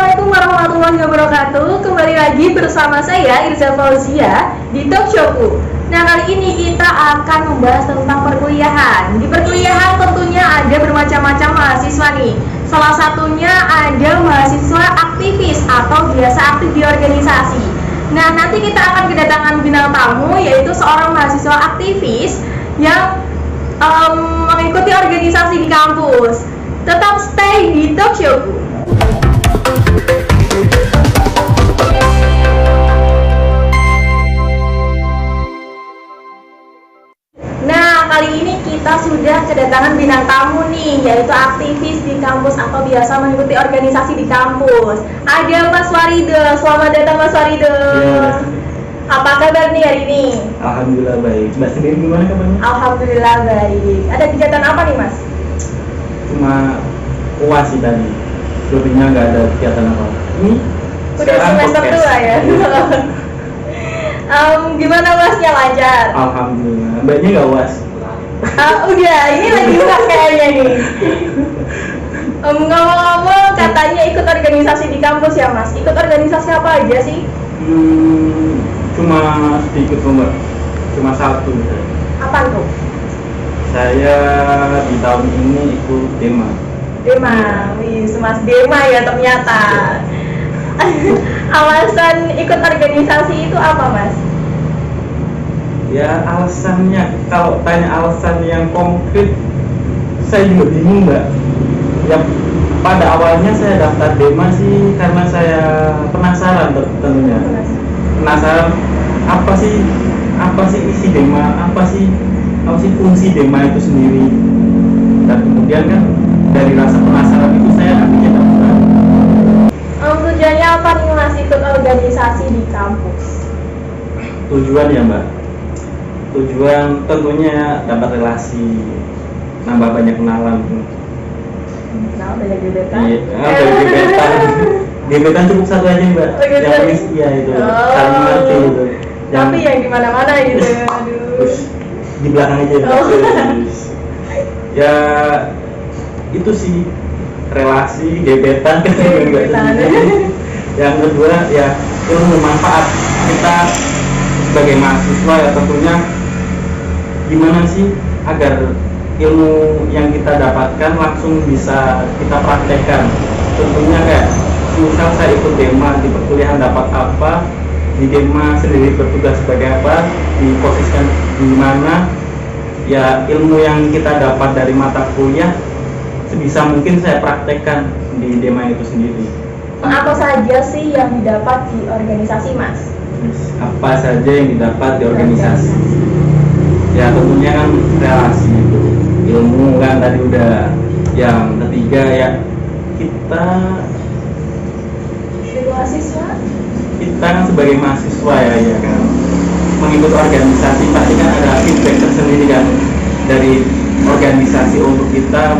Assalamualaikum warahmatullahi wabarakatuh. Kembali lagi bersama saya Irza Fauzia di Talk Showku. Nah, kali ini kita akan membahas tentang perkuliahan. Di perkuliahan tentunya ada bermacam-macam mahasiswa nih. Salah satunya ada mahasiswa aktivis atau biasa aktif di organisasi. Nah, nanti kita akan kedatangan bintang tamu, yaitu seorang mahasiswa aktivis yang mengikuti organisasi di kampus. Tetap stay di Talk Showku. Nah, kali ini kita sudah kedatangan bintang tamu nih, yaitu aktivis di kampus atau biasa mengikuti organisasi di kampus. Ada Mas Warido. Selamat datang Mas Warido. Ya. Apa kabar nih hari ini? Alhamdulillah baik. Mbak sendiri gimana kabarnya? Alhamdulillah baik. Ada kegiatan apa nih Mas? Cuma UAS sih tadi. Lebihnya nggak ada kegiatan apa. Ini Udah semester 2 ya? Gimana Masnya, lancar? Alhamdulillah. Mbaknya nggak UAS? Udah, ini lagi UAS kayaknya nih. Ngomong-ngomong, katanya ikut organisasi di kampus ya Mas? Ikut organisasi apa aja sih? Cuma sedikit kok Mbak. Cuma satu. Apa tuh? Saya di tahun ini ikut Dema. Dema, wih, Mas Dema ya ternyata. Alasan ikut organisasi itu apa Mas? Ya alasannya, kalau tanya alasan yang konkret, saya juga bingung Mbak. Ya pada awalnya saya daftar Dema sih karena saya penasaran tentunya. Penasaran apa sih isi Dema, apa sih fungsi Dema itu sendiri. Dan kemudian kan dari rasa penasaran itu saya akhirnya daftar. Tujuannya apa nih Mas ikut organisasi di kampus? Tujuan ya Mbak, tujuan tentunya dapat relasi, nambah banyak kenalan. Nah, banyak gebetan. Iya, banyak gebetan. Gebetan cukup satu aja Mbak. Oh, gitu. Yang penting iya itu, saling ngerti gitu. Tapi yang di mana-mana gitu. Aduh. Terus di belakang aja. Oh. Ya itu sih, relasi, gebetan kan. Gebetan. Yang kedua ya ilmu manfaat. Kita sebagai mahasiswa ya tentunya gimana sih agar ilmu yang kita dapatkan langsung bisa kita praktekkan. Tentunya kayak misal saya ikut Dema di perkuliahan dapat apa, di Dema sendiri bertugas sebagai apa, diposisikan di mana, ya ilmu yang kita dapat dari mata kuliah sebisa mungkin saya praktekkan di Dema itu sendiri. Apa saja sih yang didapat di organisasi Mas? Apa saja yang didapat di organisasi? Ya tentunya kan relasi itu, ilmu kan tadi udah. Yang ketiga ya kita kan sebagai mahasiswa ya kan mengikuti organisasi pasti kan ada feedback tersendiri kan dari organisasi untuk kita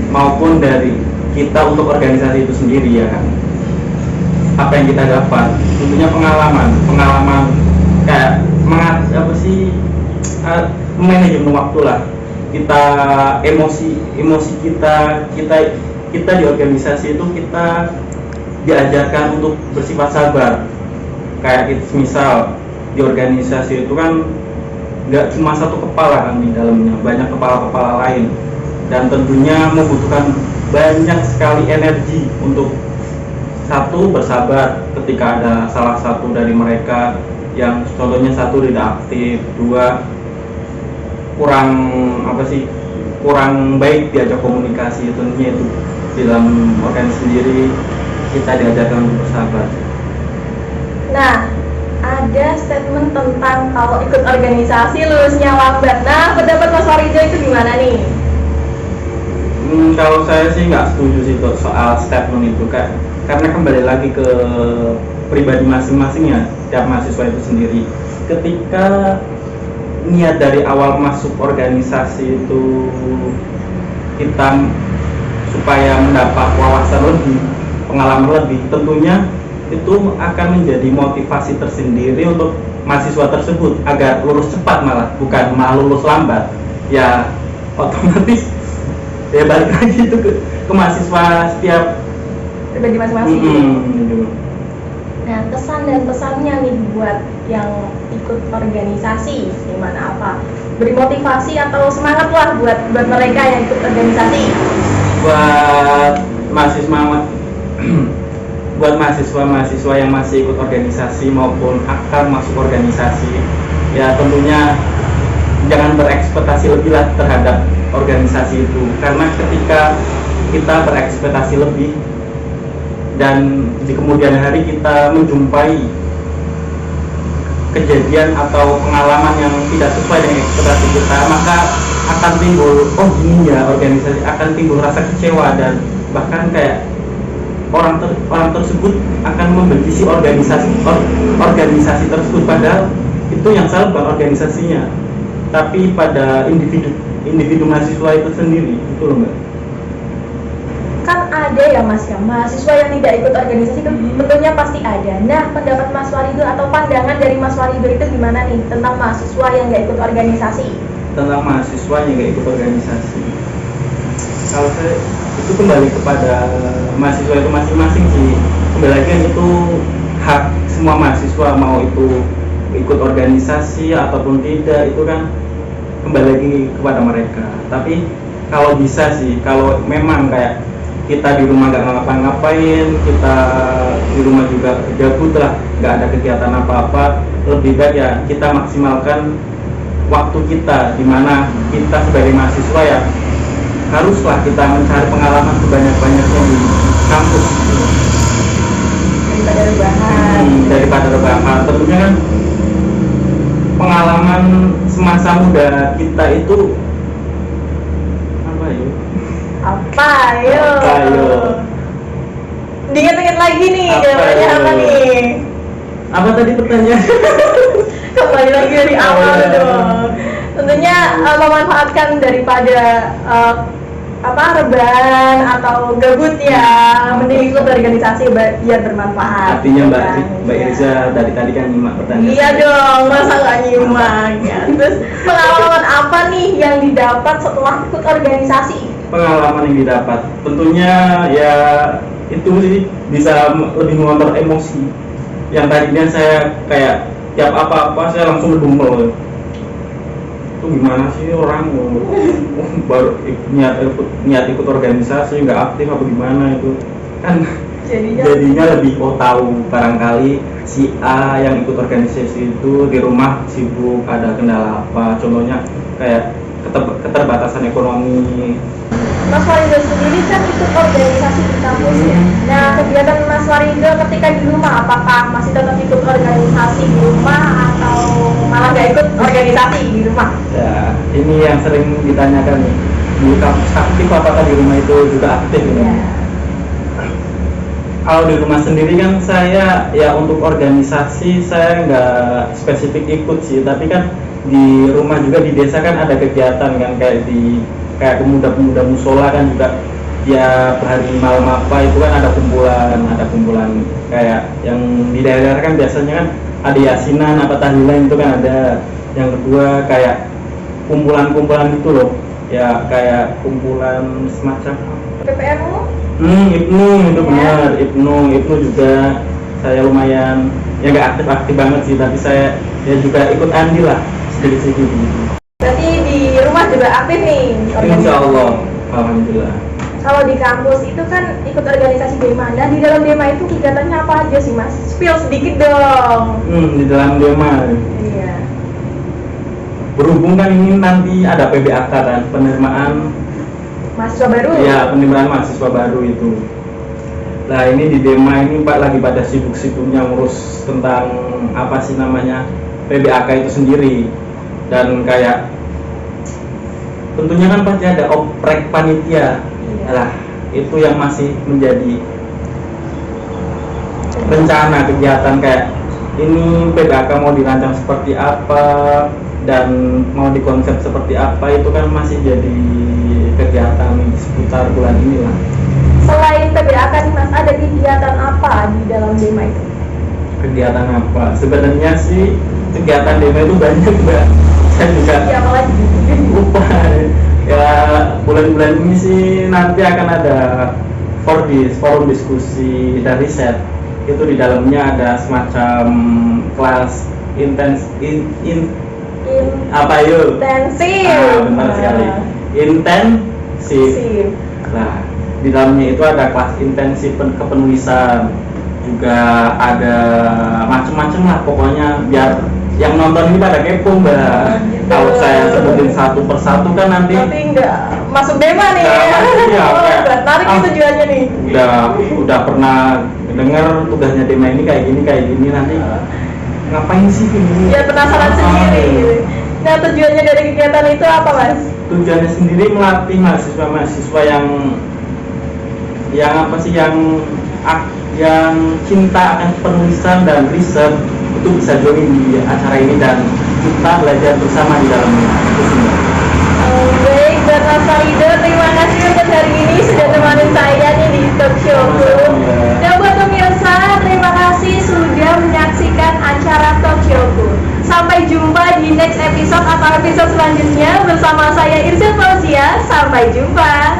maupun dari kita untuk organisasi itu sendiri ya kan. Apa yang kita dapat tentunya pengalaman kayak manajemen waktu lah. Kita emosi kita di organisasi itu kita diajarkan untuk bersifat sabar. Kayak misal di organisasi itu kan nggak cuma satu kepala kan di dalamnya, banyak kepala-kepala lain, dan tentunya membutuhkan banyak sekali energi untuk satu bersabar ketika ada salah satu dari mereka yang contohnya satu tidak aktif, dua kurang baik diajak komunikasi. Tentunya itu di dalam organisasi sendiri kita diajarkan untuk bersabar. Nah, ada statement tentang kalau ikut organisasi lulusnya lambat. Nah, pendapat Mas Warido itu gimana nih? Kalau saya sih nggak setuju sih soal statement itu karena kembali lagi ke pribadi masing-masing ya, setiap mahasiswa itu sendiri. Ketika niat dari awal masuk organisasi itu kita supaya mendapat wawasan lebih, pengalaman lebih, tentunya itu akan menjadi motivasi tersendiri untuk mahasiswa tersebut agar lulus cepat, bukan malah lulus lambat. Ya otomatis ya balik lagi itu ke mahasiswa. Setiap pribadi masing-masing. Gitu. Nah, kesan dan pesannya nih buat yang ikut organisasi gimana, apa? Beri motivasi atau semangat lah buat mereka yang ikut organisasi. Buat mahasiswa yang masih ikut organisasi maupun akan masuk organisasi, ya tentunya jangan berekspektasi lebih lah terhadap organisasi itu, karena ketika kita berekspektasi lebih dan di kemudian hari kita menjumpai kejadian atau pengalaman yang tidak sesuai dengan ekspektasi kita, maka akan timbul, oh gini ya organisasi, akan timbul rasa kecewa dan bahkan kayak orang tersebut akan membenci si organisasi tersebut, padahal itu yang salah bukan organisasinya tapi pada individu mahasiswa itu sendiri, itu loh Mbak. Kan ada ya Mas ya, mahasiswa yang tidak ikut organisasi itu tentunya pasti ada. Nah, pendapat Mas Warido atau pandangan dari Mas Warido itu gimana nih tentang mahasiswa yang nggak ikut organisasi? Tentang mahasiswa yang nggak ikut organisasi, kalau saya itu kembali kepada mahasiswa itu masing-masing sih. Kembali lagi itu hak semua mahasiswa, mau itu ikut organisasi ataupun tidak, itu kan kembali lagi kepada mereka. Tapi kalau bisa sih, kalau memang kayak kita di rumah nggak ngapa-ngapain, kita di rumah juga gabut lah, nggak ada kegiatan apa-apa, lebih baik ya kita maksimalkan waktu kita, dimana kita sebagai mahasiswa ya haruslah kita mencari pengalaman sebanyak-banyaknya di kampus daripada rebahan. Tentunya kan pengalaman semasa muda kita itu apa yo? Diingat-ingat lagi nih, jawabannya apa nih? Apa tadi pertanyaan? Kembali lagi dari awal dong. Tentunya memanfaatkan daripada rebahan atau gabut ya, mending ikut organisasi biar bermanfaat. Artinya Mbak Iriza dari tadi kan nyimak pertanyaan. Iya dong, masa nggak nyimak ya. Terus pengalaman apa nih yang didapat setelah ikut organisasi? Pengalaman yang didapat tentunya ya itu sih bisa lebih mengontrol emosi. Yang tadinya saya kayak tiap apa-apa saya langsung ngedumel. Itu gimana sih orang baru niat ikut organisasi nggak aktif apa gimana itu kan jadinya lebih tahu barangkali si A yang ikut organisasi itu di rumah sibuk, ada kendala apa, contohnya kayak keterbatasan ekonomi. Mas Warido sendiri kan ikut organisasi di kampus ya. Nah, kegiatan Mas Warido ketika di rumah, apakah masih tetap ikut organisasi di rumah atau malah nggak ikut organisasi di rumah? Ya, ini yang sering ditanyakan nih, di kampus aktif apakah di rumah itu juga aktif gitu? Ya. Kalau di rumah sendiri kan saya ya untuk organisasi saya nggak spesifik ikut sih, tapi kan di rumah juga di desa kan ada kegiatan kan, kayak pemuda-pemuda musola kan juga ya hari malam apa itu kan ada kumpulan kayak yang di daerah kan biasanya kan ada yasinan apa tahlilan itu kan ada. Yang kedua kayak kumpulan itu loh ya, kayak kumpulan semacam PPNU? Ibnu itu benar, Ibnu juga saya lumayan ya nggak aktif banget sih, tapi saya ya juga ikut andil lah sedikit gitu. Berarti di rumah juga aktif nih organisasi? Insya Allah, alhamdulillah. Kalau di kampus itu kan ikut organisasi DEMA. Nah, di dalam DEMA itu kegiatannya apa aja sih Mas? Spill sedikit dong. Di dalam DEMA. Iya. Berhubung kan ini nanti ada PBAK kan, penerimaan mahasiswa baru. Iya, penerimaan mahasiswa baru itu. Nah, ini di DEMA ini Pak lagi pada sibuk-sibuknya ngurus tentang apa sih namanya PBAK itu sendiri. Dan kayak tentunya kan pasti ada oprek panitia. Lah, itu yang masih menjadi rencana kegiatan kayak ini PBAK mau dirancang seperti apa dan mau dikonsep seperti apa, itu kan masih jadi kegiatan seputar bulan ini lah. Selain PBAK nih Mas, ada kegiatan apa di dalam DEMA itu? Kegiatan apa? Sebenarnya sih kegiatan DEMA itu banyak Mbak. Saya juga lupa ya, bulan-bulan ini sih nanti akan ada forum diskusi dan riset. Itu di dalamnya ada semacam kelas apa yuk? Intensif. Benar sekali. Intensif. Nah, di dalamnya itu ada kelas intensif kepenulisan, juga ada macam-macam lah pokoknya, biar yang nonton ini pada kepo mbak. Kalau saya sebutin satu persatu kan nanti nggak masuk dema nih. Iya, tarik tujuannya nih. Udah pernah dengar tugasnya dema ini kayak gini nanti ngapain sih ini? Ya penasaran sendiri. Nah, tujuannya dari kegiatan itu apa mas? Tujuannya sendiri melatih mahasiswa yang cinta akan penulisan dan riset itu bisa join di acara ini dan kita belajar bersama di dalamnya. Baik, dan Mas Farido, terima kasih untuk hari ini sudah temanin saya nih di Talk Showku. Dan buat pemirsa, terima kasih sudah menyaksikan acara Talk Showku. Sampai jumpa di next episode atau episode selanjutnya bersama saya Irzal Fauzia. Sampai jumpa.